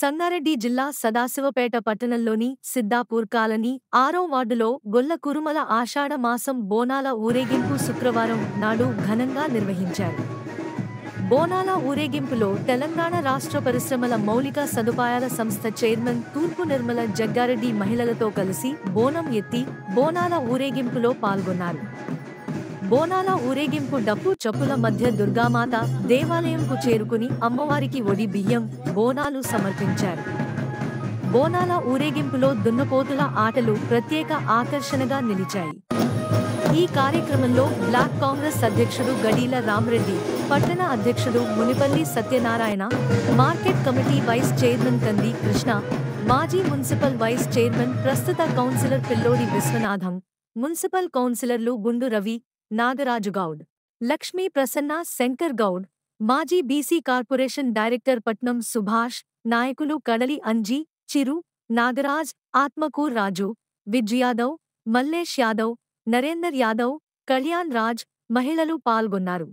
సంగారెడ్డి జిల్లా సదాశివపేట పట్టణంలోని సిద్దాపూర్ కాలనీ 6వ వార్డులో గొల్ల కురుమల ఆషాఢ మాసం బోనాల ఊరేగింపు శుక్రవారం నాడు ఘనంగా నిర్వహించారు. బోనాల ఊరేగింపులో తెలంగాణ రాష్ట్ర పరిశ్రమల మౌలిక సదుపాయాల సంస్థ చైర్మన్ తూర్పు నిర్మల జగ్గారెడ్డి మహిళలతో కలిసి బోనం ఎత్తి బోనాల ఊరేగింపులో పాల్గొన్నారు. బోనాల ఊరేగింపు డప్పు చప్పుల మధ్య దుర్గామాత దేవాలయంకు చేరుకుని అమ్మవారికి ఒడి బియ్యం, బోనాలు సమర్పించారు. బోనాల ఊరేగింపులో దున్నపోతుల ఆటలు ప్రత్యేక ఆకర్షణగా నిలిచాయి. ఈ కార్యక్రమంలో బ్లాక్ కాంగ్రెస్ అధ్యక్షుడు గడీల రామ్రెడ్డి, పట్టణ అధ్యక్షుడు Munipalli Satyanarayana, market committee vice chairman Kandi Krishna, మాజీ మున్సిపల్ వైస్ చైర్మన్ ప్రస్తుత కౌన్సిలర్ పిల్లోడి విశ్వనాథం, మున్సిపల్ కౌన్సిలర్లు గుండు రవి, నాగరాజుగౌడ్, లక్ష్మీ ప్రసన్న, శంకర్ గౌడ్, మాజీ బీసీ కార్పొరేషన్ డైరెక్టర్ పట్నం సుభాష్, నాయకులు కడలి అంజీ, చిరు, నాగరాజ్, ఆత్మకూర్ రాజు, విజయాదవ్, మల్లేష్ యాదవ్, నరేందర్ యాదవ్, కళ్యాణ్ రాజ్, మహిళలు పాల్గొన్నారు.